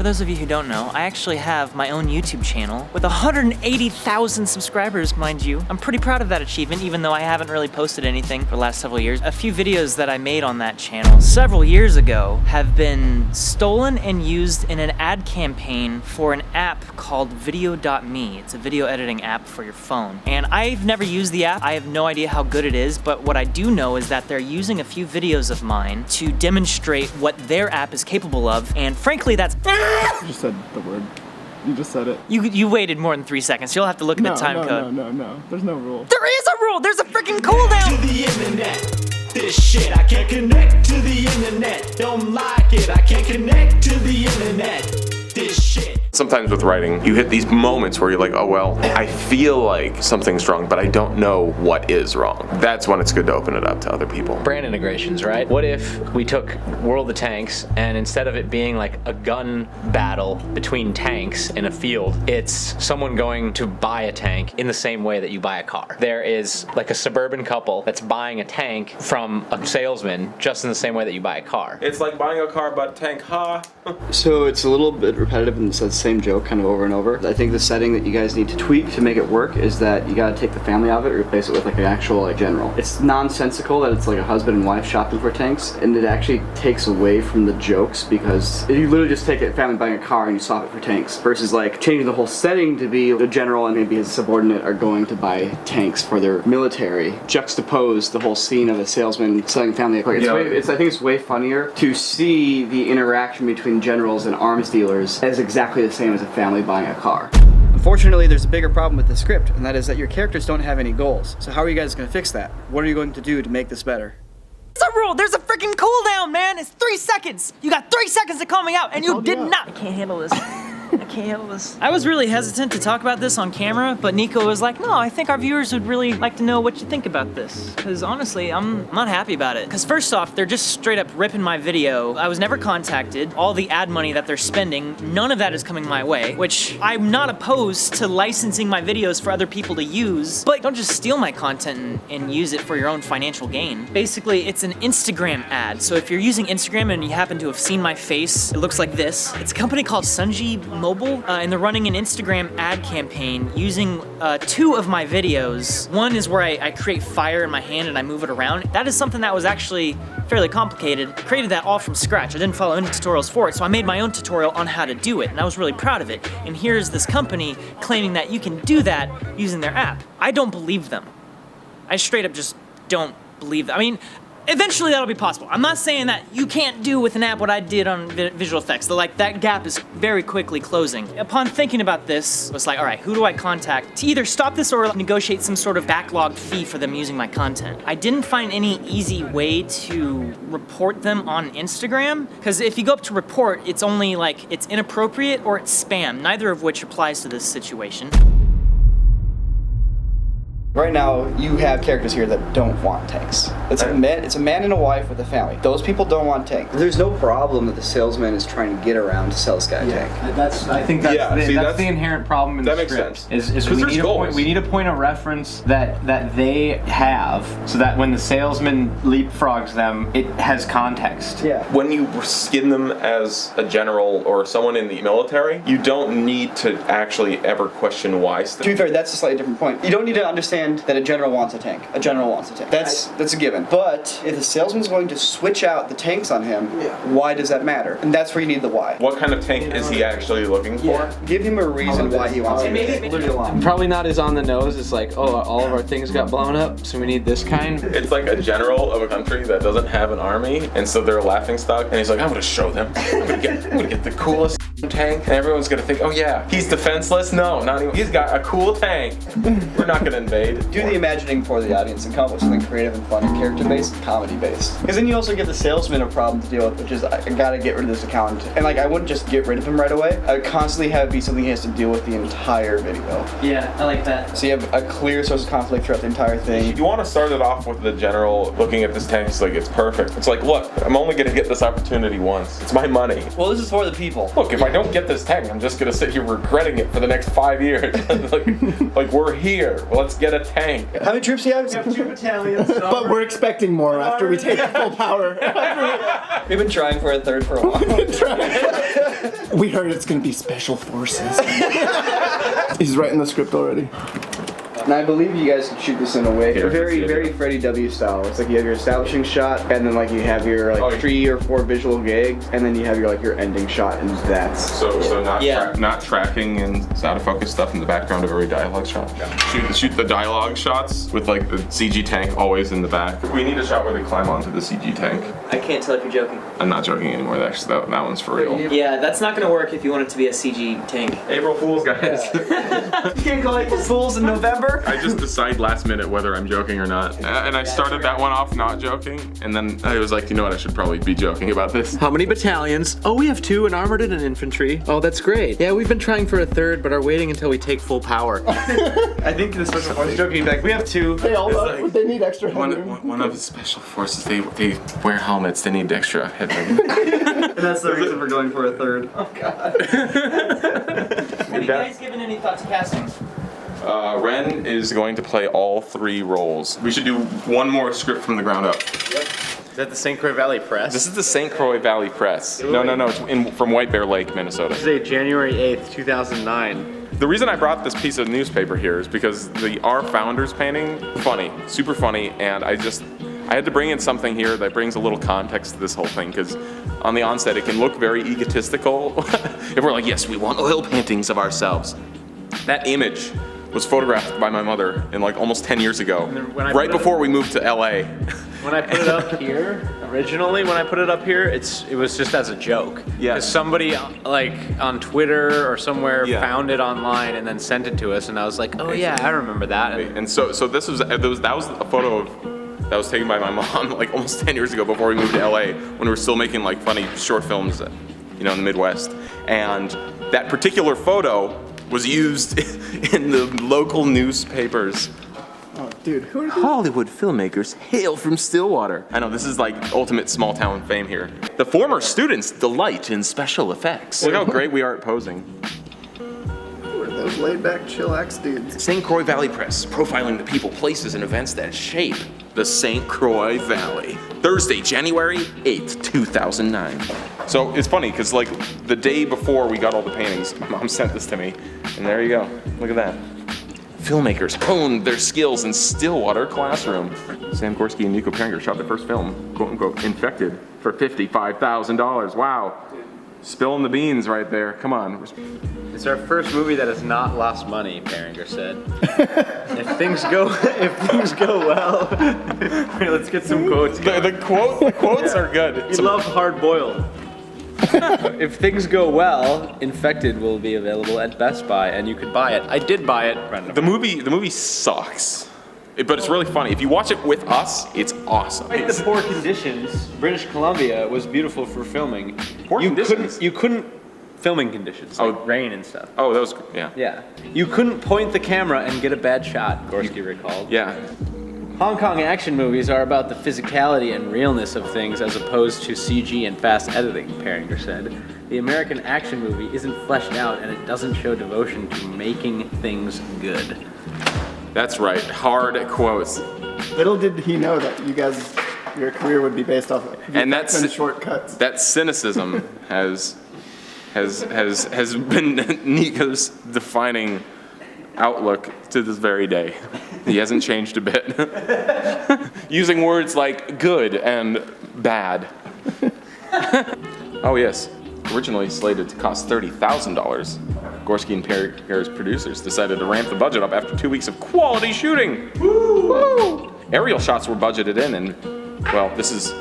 For those of you who don't know, I actually have my own YouTube channel with 180,000 subscribers, mind you. I'm pretty proud of that achievement, even though I haven't really posted anything for the last several years. A few videos that I made on that channel several years ago have been stolen and used in an ad campaign for an app called Video.me. It's a video editing app for your phone. And I've never used the app. I have no idea how good it is, but what I do know is that they're using a few videos of mine to demonstrate what their app is capable of, and frankly, that's... You just said the word. You just said it. You waited more than 3 seconds. You'll have to look at the time code. No. There's no rule. There is a rule! There's a freaking cooldown! To the internet. This shit, I can't connect to the internet. Don't like it, I can't connect to the internet. This shit. Sometimes with writing, you hit these moments where you're like, oh well, I feel like something's wrong, but I don't know what is wrong. That's when it's good to open it up to other people. Brand integrations, right? What if we took World of Tanks and instead of it being like a gun battle between tanks in a field, it's someone going to buy a tank in the same way that you buy a car. There is like a suburban couple that's buying a tank from a salesman just in the same way that you buy a car. It's like buying a car but a tank, ha! So it's a little bit repetitive and it's the same joke kind of over and over. I think the setting that you guys need to tweak to make it work is that you gotta take the family out of it and replace it with like an actual like general. It's nonsensical that it's like a husband and wife shopping for tanks, and it actually takes away from the jokes because you literally just take a family buying a car and you swap it for tanks versus like changing the whole setting to be the general and maybe his subordinate are going to buy tanks for their military. Juxtapose the whole scene of a salesman selling family equipment. I think it's way funnier to see the interaction between generals and arms dealers as exactly the same as a family buying a car. Unfortunately, there's a bigger problem with the script, and that is that your characters don't have any goals. So how are you guys going to fix that? What are you going to do to make this better? It's a rule! There's a freaking cooldown, man! It's 3 seconds! You got 3 seconds to call me out, and you did not! I can't handle this. I can't handle this. I was really hesitant to talk about this on camera, but Nico was like, no, I think our viewers would really like to know what you think about this. Because honestly, I'm not happy about it. Because first off, they're just straight up ripping my video. I was never contacted. All the ad money that they're spending, none of that is coming my way, which I'm not opposed to licensing my videos for other people to use, but don't just steal my content and use it for your own financial gain. Basically, it's an Instagram ad. So if you're using Instagram and you happen to have seen my face, it looks like this. It's a company called Sunji Mobile, and they're running an Instagram ad campaign using 2 of my videos. One is where I create fire in my hand and I move it around. That is something that was actually fairly complicated. I created that all from scratch. I didn't follow any tutorials for it, so I made my own tutorial on how to do it, and I was really proud of it. And here's this company claiming that you can do that using their app. I don't believe them. I straight up just don't believe them. I mean, eventually that'll be possible. I'm not saying that you can't do with an app what I did on visual effects. Like, that gap is very quickly closing. Upon thinking about this, I was like, all right, who do I contact to either stop this or negotiate some sort of backlogged fee for them using my content? I didn't find any easy way to report them on Instagram, because if you go up to report, it's only like, it's inappropriate or it's spam, neither of which applies to this situation. Right now, you have characters here that don't want tanks. It's a man and a wife with a family. Those people don't want tanks. There's no problem that the salesman is trying to get around to sell this guy a tank. I think that's the inherent problem in the script. That makes sense. Is we need a point of reference that they have, so that when the salesman leapfrogs them, it has context. Yeah. When you skin them as a general or someone in the military, you don't need to actually ever question why. To be fair, that's a slightly different point. You don't need to understand that a general wants a tank. A general wants a tank. That's a given. But if the salesman's going to switch out the tanks on him, why does that matter? And that's where you need the why. What kind of tank is he actually looking for? Yeah. Give him a reason why he wants it. Probably not as on the nose. It's like, oh, all of our things got blown up, so we need this kind. It's like a general of a country that doesn't have an army, and so they're a laughingstock. And he's like, I'm gonna show them. I'm gonna get the coolest tank, and everyone's gonna think, oh yeah, he's defenseless. No, not even. He's got a cool tank. We're not gonna invade. Do the imagining for the audience and come up with something creative and fun and character-based and comedy-based. Because then you also give the salesman a problem to deal with, which is, I gotta get rid of this account. And like, I wouldn't just get rid of him right away. I would constantly have it be something he has to deal with the entire video. Yeah, I like that. So you have a clear source of conflict throughout the entire thing. You want to start it off with the general looking at this tank. It's like, it's perfect. It's like, look, I'm only gonna get this opportunity once. It's my money. Well, this is for the people. Look, if I don't get this tank, I'm just gonna sit here regretting it for the next 5 years. like we're here. Well, let's get a tank. How many troops do you have? We have 2 battalions. But we're expecting more after we take full power. We've been trying for a third for a while. We heard it's gonna be special forces. He's writing the script already. And I believe you guys can shoot this in a way Here, very, let's see it. very Freddie W style. It's like you have your establishing shot, and then like you have your like 3 or 4 visual gags, and then you have your like your ending shot, and that's So not Yeah. not tracking and out of focus stuff in the background of every dialogue shot. Shoot the dialogue shots with like the CG tank always in the back. We need a shot where they climb onto the CG tank. I can't tell if you're joking. I'm not joking anymore. Actually, that one's for real. Yeah, that's not gonna work if you want it to be a CG tank. April Fools, guys. You can't call April Fools in November? I just decide last minute whether I'm joking or not. And I started that one off not joking, and then I was like, you know what, I should probably be joking about this. How many battalions? Oh, we have 2, an armored and an infantry. Oh, that's great. Yeah, we've been trying for a 3rd, but are waiting until we take full power. I think the special forces joking back. We have 2. They all they need extra headroom. One of the special forces, they wear helmets, they need extra headroom. And that's the reason we're going for a 3rd. Oh god. Have you guys given any thought to casting? Wren is going to play all 3 roles. We should do one more script from the ground up. Is that the St. Croix Valley Press? This is the St. Croix Valley Press. No, it's from White Bear Lake, Minnesota. Today, January 8th, 2009. The reason I brought this piece of newspaper here is because our founders painting, funny, super funny, and I had to bring in something here that brings a little context to this whole thing, because on the onset it can look very egotistical if we're like, yes, we want oil paintings of ourselves. That image was photographed by my mother in like almost 10 years ago, right before we moved to LA. When I put it up here, originally when I put it up here, it was just as a joke. Yeah. 'Cause somebody like on Twitter or somewhere Yeah. found it online and then sent it to us, and I was like, oh yeah, I remember that. And so this was that was a photo that was taken by my mom like almost 10 years ago before we moved to LA, when we were still making like funny short films, in the Midwest. And that particular photo was used in the local newspapers. Oh, dude, who are these? Hollywood filmmakers hail from Stillwater. I know, this is like ultimate small town fame here. The former students delight in special effects. Look how great we are at posing. Who are those laid back, chillax dudes? St. Croix Valley Press, profiling the people, places, and events that shape the St. Croix Valley. Thursday, January 8th, 2009. So it's funny, because like the day before we got all the paintings, my mom sent this to me, and there you go. Look at that. Filmmakers honed their skills in Stillwater classroom. Sam Gorski and Nico Peringer shot their first film, quote unquote, Infected, for $55,000. Wow. Spilling the beans right there. Come on. It's our first movie that has not lost money, Peringer said. if things go well, wait, let's get some quotes. The quotes are good. We love hard boiled. If things go well, Infected will be available at Best Buy, and you could buy it. I did buy it. The movie sucks, but it's really funny. If you watch it with us, it's awesome. Despite the poor conditions, British Columbia was beautiful for filming. Conditions? You couldn't filming conditions, like rain and stuff. Oh, that was, yeah. Yeah. You couldn't point the camera and get a bad shot, Gorski recalled. Yeah. Hong Kong action movies are about the physicality and realness of things as opposed to CG and fast editing, Peringer said. The American action movie isn't fleshed out and it doesn't show devotion to making things good. That's right. Hard quotes. Little did he know that your career would be based off of And that's shortcuts. That cynicism has been Nico's defining outlook to this very day. He hasn't changed a bit. Using words like good and bad. Oh yes, originally slated to cost $30,000. Gorski and Periger's producers decided to ramp the budget up after 2 weeks of quality shooting. Woo! Aerial shots were budgeted in, and well, this is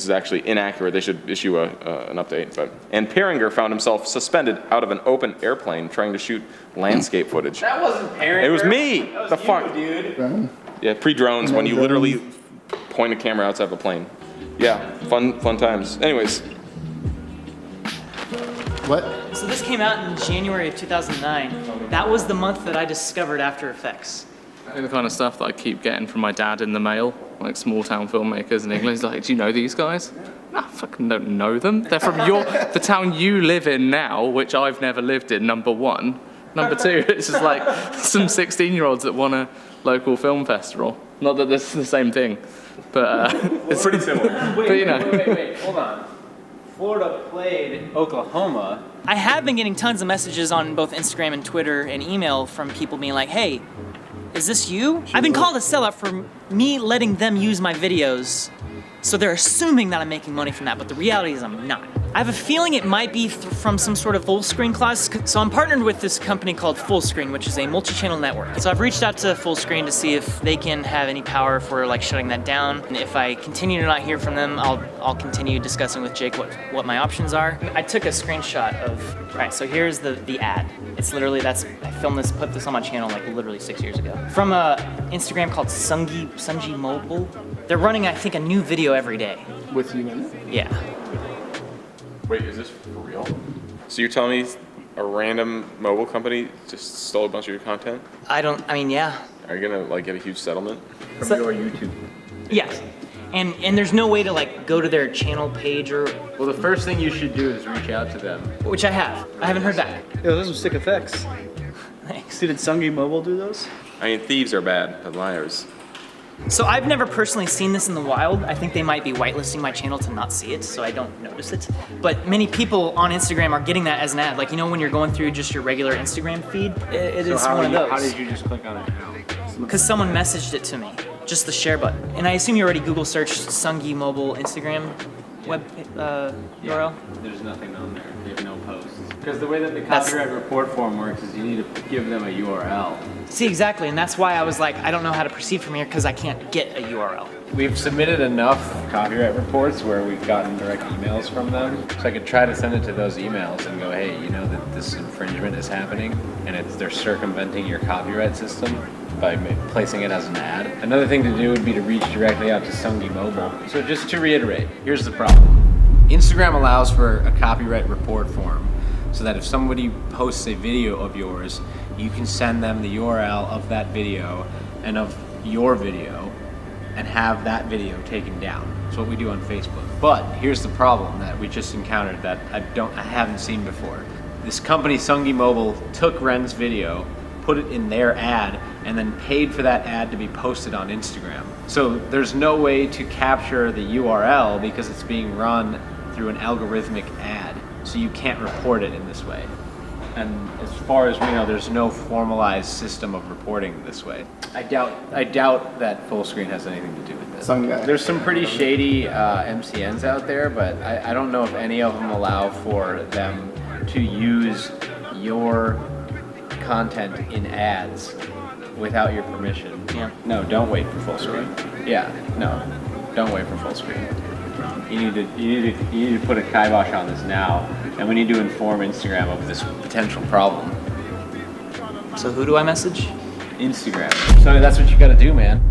actually inaccurate. They should issue an update. And Peringer found himself suspended out of an open airplane trying to shoot landscape footage. That wasn't Peringer. It was me. That was the you, fuck, dude. Yeah, pre-drones when you literally point a camera outside of a plane. Yeah, fun times. Anyways. What? So this came out in January of 2009. That was the month that I discovered After Effects. The kind of stuff that I keep getting from my dad in the mail, like small town filmmakers in England. He's like, do you know these guys? No, I fucking don't know them. They're from the town you live in now, which I've never lived in, number one. Number two, it's just like some 16-year-olds that won a local film festival. Not that this is the same thing, but it's pretty similar. Wait, but you know. wait, hold on. Florida played Oklahoma. I have been getting tons of messages on both Instagram and Twitter and email from people being like, hey, is this you? I've been called a sellout for me letting them use my videos. So they're assuming that I'm making money from that, but the reality is I'm not. I have a feeling it might be from some sort of full screen clause. So I'm partnered with this company called Full Screen, which is a multi-channel network. So I've reached out to Full Screen to see if they can have any power for like shutting that down. And if I continue to not hear from them, I'll continue discussing with Jake what my options are. I took a screenshot of, all right, so here's the ad. It's literally, I filmed this, put this on my channel like literally 6 years ago. From a Instagram called Sungi Mobile. They're running, I think, a new video every day. With you in it? Yeah. Wait, is this for real? So you're telling me a random mobile company just stole a bunch of your content? I mean, yeah. Are you gonna like get a huge settlement? From your YouTube. Yes. And there's no way to like go to their channel page or... Well, the first thing you should do is reach out to them. Which I have. I haven't heard back. Yo, those are sick effects. Thanks. See, did Sungi Mobile do those? I mean, thieves are bad, but liars. So I've never personally seen this in the wild. I think they might be whitelisting my channel to not see it, so I don't notice it. But many people on Instagram are getting that as an ad. Like, you know when you're going through just your regular Instagram feed? It is one of those. How did you just click on it now? Because someone messaged it to me. Just the share button. And I assume you already Google searched Sungi Mobile Instagram web URL? There's nothing on there. They have no posts. Because the way that the copyright report form works is you need to give them a URL. See, exactly, and that's why I was like, I don't know how to proceed from here because I can't get a URL. We've submitted enough copyright reports where we've gotten direct emails from them. So I could try to send it to those emails and go, hey, you know that this infringement is happening and they're circumventing your copyright system by placing it as an ad. Another thing to do would be to reach directly out to Sungi Mobile. So just to reiterate, here's the problem. Instagram allows for a copyright report form so that if somebody posts a video of yours, you can send them the URL of that video and of your video and have that video taken down. That's what we do on Facebook. But here's the problem that we just encountered that I haven't seen before. This company, Sungi Mobile, took Wren's video, put it in their ad, and then paid for that ad to be posted on Instagram. So there's no way to capture the URL because it's being run through an algorithmic ad. So you can't report it in this way. And as far as we know, there's no formalized system of reporting this way. I doubt that Full Screen has anything to do with this. There's some pretty shady MCNs out there, but I don't know if any of them allow for them to use your content in ads without your permission. Yeah. No, don't wait for Full Screen. Yeah, no, don't wait for Full Screen. You need to put a kibosh on this now, and we need to inform Instagram of this potential problem. So who do I message? Instagram. So that's what you got to do, man.